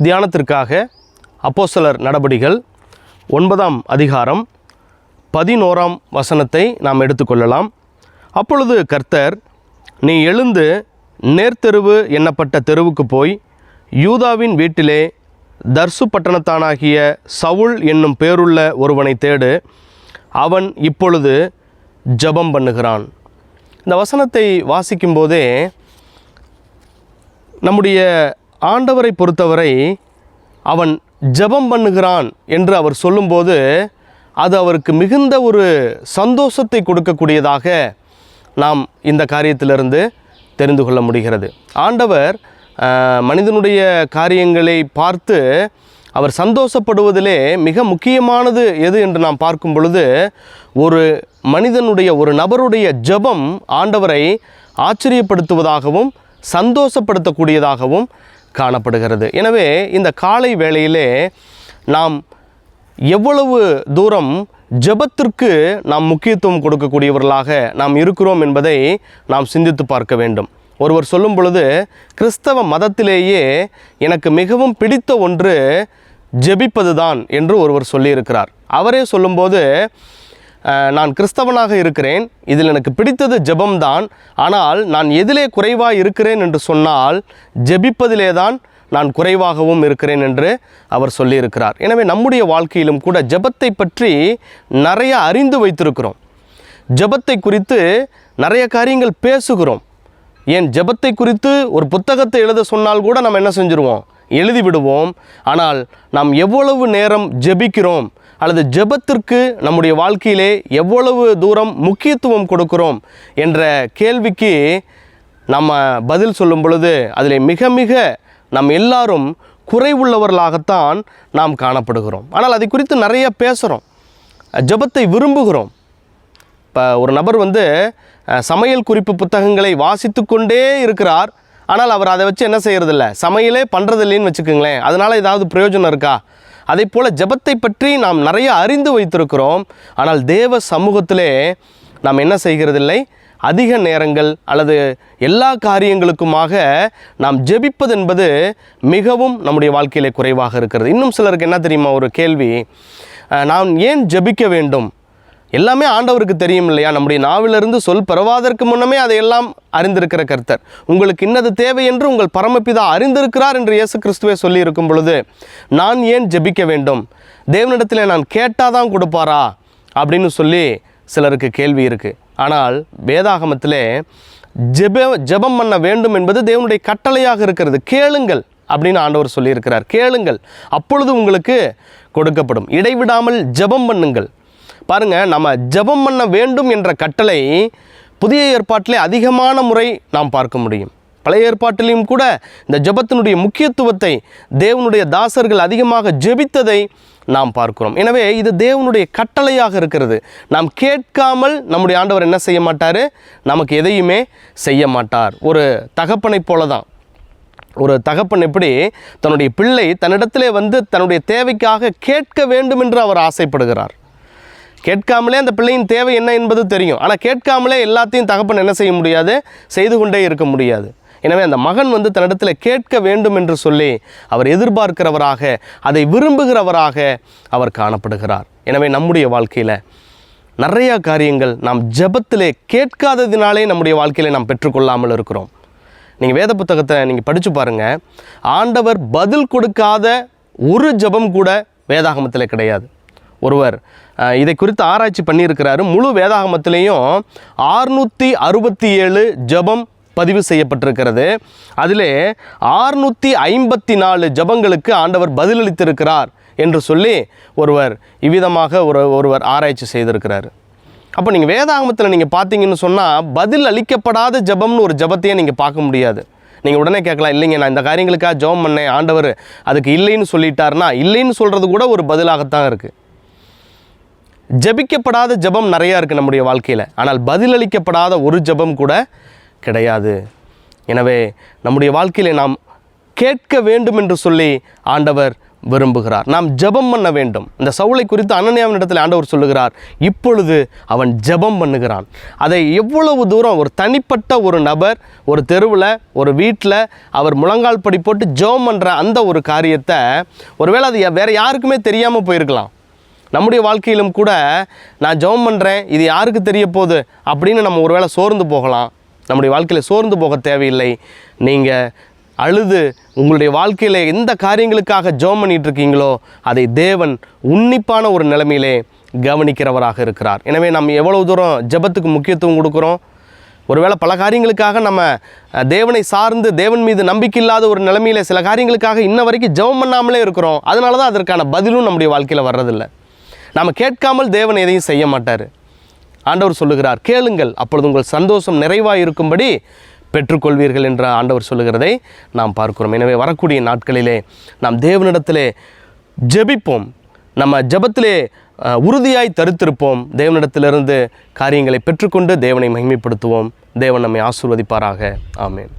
தியானத்திற்காக அப்போஸ்தலர் நடபடிகள் 9ஆம் அதிகாரம் 11ஆம் வசனத்தை நாம் எடுத்துக்கொள்ளலாம். அப்பொழுது கர்த்தர், நீ எழுந்து நேர்த்தெருவு எண்ணப்பட்ட தெருவுக்கு போய் யூதாவின் வீட்டிலே தர்சு பட்டணத்தானாகிய சவுல் என்னும் பேருள்ள ஒருவனை தேடு, அவன் இப்பொழுது ஜெபம் பண்ணுகிறான். இந்த வசனத்தை வாசிக்கும்போதே நம்முடைய ஆண்டவரை பொறுத்தவரை அவன் ஜெபம் பண்ணுகிறான் என்று அவர் சொல்லும்போது அது அவருக்கு மிகுந்த ஒரு சந்தோஷத்தை கொடுக்கக்கூடியதாக நாம் இந்த காரியத்திலிருந்து தெரிந்து கொள்ள முடிகிறது. ஆண்டவர் மனிதனுடைய காரியங்களை பார்த்து அவர் சந்தோஷப்படுவதிலே மிக முக்கியமானது எது என்று நாம் பார்க்கும் பொழுது, ஒரு மனிதனுடைய, ஒரு நபருடைய ஜெபம் ஆண்டவரை ஆச்சரியப்படுத்துவதாகவும் சந்தோஷப்படுத்தக்கூடியதாகவும் காணப்படுகிறது. எனவே இந்த காலை வேளையிலே நாம் எவ்வளவு தூரம் ஜெபத்திற்கு நாம் முக்கியத்துவம் கொடுக்கக்கூடியவர்களாக நாம் இருக்கிறோம் என்பதை நாம் சிந்தித்து பார்க்க வேண்டும். ஒருவர் சொல்லும் பொழுது, கிறிஸ்தவ மதத்திலேயே எனக்கு மிகவும் பிடித்த ஒன்று ஜெபிப்பது தான் என்று ஒருவர் சொல்லியிருக்கிறார். அவரே சொல்லும்போது, நான் கிறிஸ்தவனாக இருக்கிறேன், இதில் எனக்கு பிடித்தது ஜெபம்தான், ஆனால் நான் எதிலே குறைவாக இருக்கிறேன் என்று சொன்னால் ஜெபிப்பதிலே தான் நான் குறைவாகவும் இருக்கிறேன் என்று அவர் சொல்லியிருக்கிறார். எனவே நம்முடைய வாழ்க்கையிலும் கூட ஜெபத்தை பற்றி நிறைய அறிந்து வைத்திருக்கிறோம். ஜெபத்தை குறித்து நிறைய காரியங்கள் பேசுகிறோம். ஏன் ஜெபத்தை குறித்து ஒரு புத்தகத்தை எழுத சொன்னால் கூட நம்ம என்ன செஞ்சுருவோம், எழுதிவிடுவோம். ஆனால் நாம் எவ்வளவு நேரம் ஜெபிக்கிறோம் அல்லது ஜெபத்திற்கு நம்முடைய வாழ்க்கையிலே எவ்வளவு தூரம் முக்கியத்துவம் கொடுக்கிறோம் என்ற கேள்விக்கு நம்ம பதில் சொல்லும் பொழுது அதில் மிக மிக நம் எல்லாரும் குறைவுள்ளவர்களாகத்தான் நாம் காணப்படுகிறோம். ஆனால் அதை குறித்து நிறைய பேசுகிறோம், ஜெபத்தை விரும்புகிறோம். இப்போ ஒரு நபர் சமையல் குறிப்பு புத்தகங்களை வாசித்து கொண்டே இருக்கிறார், ஆனால் அவர் அதை வச்சு என்ன செய்கிறதில்ல, சமையலே பண்ணுறதில்லைன்னு வச்சுக்கோங்களேன். அதனால் ஏதாவது பிரயோஜனம் இருக்கா? அதை போல் ஜெபத்தை பற்றி நாம் நிறைய அறிந்து வைத்திருக்கிறோம், ஆனால் தேவ சமூகத்திலே நாம் என்ன செய்கிறதில்லை, அதிக நேரங்கள் அல்லது எல்லா காரியங்களுக்குமாக நாம் ஜெபிப்பது என்பது மிகவும் நம்முடைய வாழ்க்கையிலே குறைவாக இருக்கிறது. இன்னும் சிலருக்கு என்ன தெரியுமா ஒரு கேள்வி, நான் ஏன் ஜெபிக்க வேண்டும்? எல்லாமே ஆண்டவருக்கு தெரியும் இல்லையா? நம்முடைய நாவிலிருந்து சொல் பெறுவதற்கு முன்னமே அதையெல்லாம் அறிந்திருக்கிற கர்த்தர், உங்களுக்கு இன்னது தேவை என்று உங்கள் பரமபிதா அறிந்திருக்கிறார் என்று இயேசு கிறிஸ்துவே சொல்லி இருக்கும் பொழுது நான் ஏன் ஜெபிக்க வேண்டும்? தேவனிடத்தில் நான் கேட்டாதான் கொடுப்பாரா அப்படின்னு சொல்லி சிலருக்கு கேள்வி இருக்குது. ஆனால் வேதாகமத்திலே ஜெபம் பண்ண வேண்டும் என்பது தேவனுடைய கட்டளையாக இருக்கிறது. கேளுங்கள் அப்படின்னு ஆண்டவர் சொல்லியிருக்கிறார். கேளுங்கள், அப்பொழுது உங்களுக்கு கொடுக்கப்படும். இடைவிடாமல் ஜெபம் பண்ணுங்கள். பாருங்கள், நம்ம ஜெபம் பண்ண வேண்டும் என்ற கட்டளை புதிய ஏற்பாட்டிலே அதிகமான முறை நாம் பார்க்க முடியும். பழைய ஏற்பாட்டிலையும் கூட இந்த ஜெபத்தினுடைய முக்கியத்துவத்தை, தேவனுடைய தாசர்கள் அதிகமாக ஜெபித்ததை நாம் பார்க்கிறோம். எனவே இது தேவனுடைய கட்டளையாக இருக்கிறது. நாம் கேட்காமல் நம்முடைய ஆண்டவர் என்ன செய்ய மாட்டார், நமக்கு எதையுமே செய்ய மாட்டார். ஒரு தகப்பனை போல தான். ஒரு தகப்பன் எப்படி தன்னுடைய பிள்ளை தன்னிடத்திலே தன்னுடைய தேவைக்காக கேட்க வேண்டும் என்று அவர் ஆசைப்படுகிறார். கேட்காமலே அந்த பிள்ளையின் தேவை என்ன என்பது தெரியும், ஆனால் கேட்காமலே எல்லாத்தையும் தகப்பன் என்ன செய்ய முடியாது, செய்து கொண்டே இருக்க முடியாது. எனவே அந்த மகன் தன்னிடத்தில் கேட்க வேண்டும் என்று சொல்லி அவர் எதிர்பார்க்கிறவராக, அதை விரும்புகிறவராக அவர் காணப்படுகிறார். எனவே நம்முடைய வாழ்க்கையில் நிறைய காரியங்கள் நாம் ஜெபத்திலே கேட்காததினாலே நம்முடைய வாழ்க்கையில் நாம் பெற்றுக்கொள்ளாமல் இருக்கிறோம். நீங்கள் வேத புத்தகத்தை நீங்கள் படித்து பாருங்கள், ஆண்டவர் பதில் கொடுக்காத ஒரு ஜெபம் கூட வேதாகமத்தில் கிடையாது. ஒருவர் இதை குறித்து ஆராய்ச்சி பண்ணியிருக்கிறாரு. முழு வேதாகமத்திலையும் 667 ஜெபம் பதிவு செய்யப்பட்டிருக்கிறது. அதிலே 654 ஜெபங்களுக்கு ஆண்டவர் பதிலளித்திருக்கிறார் என்று சொல்லி ஒருவர் இவ்விதமாக ஒருவர் ஆராய்ச்சி செய்திருக்கிறார். அப்போ நீங்கள் வேதாகமத்தில் நீங்கள் பார்த்தீங்கன்னு சொன்னால் பதில் அளிக்கப்படாத ஜெபம்னு ஒரு ஜெபத்தையே நீங்கள் பார்க்க முடியாது. நீங்கள் உடனே கேட்கலாம், இல்லைங்க நான் இந்த காரியங்களுக்காக ஜெபம் பண்ணேன், ஆண்டவர் அதுக்கு இல்லைன்னு சொல்லிட்டாருன்னா, இல்லைன்னு சொல்கிறது கூட ஒரு பதிலாகத்தான் இருக்குது. ஜெபிக்கப்படாத ஜெபம் நிறையா இருக்குது நம்முடைய வாழ்க்கையில், ஆனால் பதிலளிக்கப்படாத ஒரு ஜெபம் கூட கிடையாது. எனவே நம்முடைய வாழ்க்கையில் நாம் கேட்க வேண்டும் என்று சொல்லி ஆண்டவர் விரும்புகிறார். நாம் ஜெபம் பண்ண வேண்டும். இந்த சவுலை குறித்து அனனியாவின் இடத்தில் ஆண்டவர் சொல்லுகிறார், இப்பொழுது அவன் ஜெபம் பண்ணுகிறான். அதை எவ்வளவு தூரம் ஒரு தனிப்பட்ட ஒரு நபர் ஒரு தெருவில் ஒரு வீட்டில் அவர் முழங்கால் படி போட்டு ஜெபம் பண்ணுற அந்த ஒரு காரியத்தை ஒருவேளை அது வேறு யாருக்குமே தெரியாமல் போயிருக்கலாம். நம்முடைய வாழ்க்கையிலும் கூட நான் ஜெபம் பண்ணுறேன், இது யாருக்கு தெரிய போகுது அப்படின்னு நம்ம ஒருவேளை சோர்ந்து போகலாம். நம்முடைய வாழ்க்கையில் சோர்ந்து போக தேவையில்லை. நீங்கள் அழுது உங்களுடைய வாழ்க்கையில் எந்த காரியங்களுக்காக ஜெபம் பண்ணிகிட்டு இருக்கீங்களோ அதை தேவன் உன்னிப்பான ஒரு நிலைமையிலே கவனிக்கிறவராக இருக்கிறார். எனவே நம்ம எவ்வளவு தூரம் ஜெபத்துக்கு முக்கியத்துவம் கொடுக்குறோம். ஒருவேளை பல காரியங்களுக்காக நம்ம தேவனை சார்ந்து தேவன் மீது நம்பிக்கை இல்லாத ஒரு நிலைமையில் சில காரியங்களுக்காக இன்ன வரைக்கும் ஜெபம் பண்ணாமலே இருக்கிறோம். அதனால தான் அதற்கான பதிலும் நம்முடைய வாழ்க்கையில் வர்றதில்லை. நாம் கேட்காமல் தேவன் எதையும் செய்ய மாட்டார். ஆண்டவர் சொல்லுகிறார், கேளுங்கள் அப்பொழுது உங்கள் சந்தோஷம் நிறைவாக இருக்கும்படி பெற்றுக்கொள்வீர்கள் என்ற ஆண்டவர் சொல்லுகிறதை நாம் பார்க்கிறோம். எனவே வரக்கூடிய நாட்களிலே நாம் தேவனிடத்திலே ஜெபிப்போம். நம்ம ஜெபத்திலே உறுதியாய் தரித்திருப்போம். தேவனிடத்திலிருந்து காரியங்களை பெற்றுக்கொண்டு தேவனை மகிமைப்படுத்துவோம். தேவன் நம்மை ஆசீர்வதிப்பாராக. ஆமென்.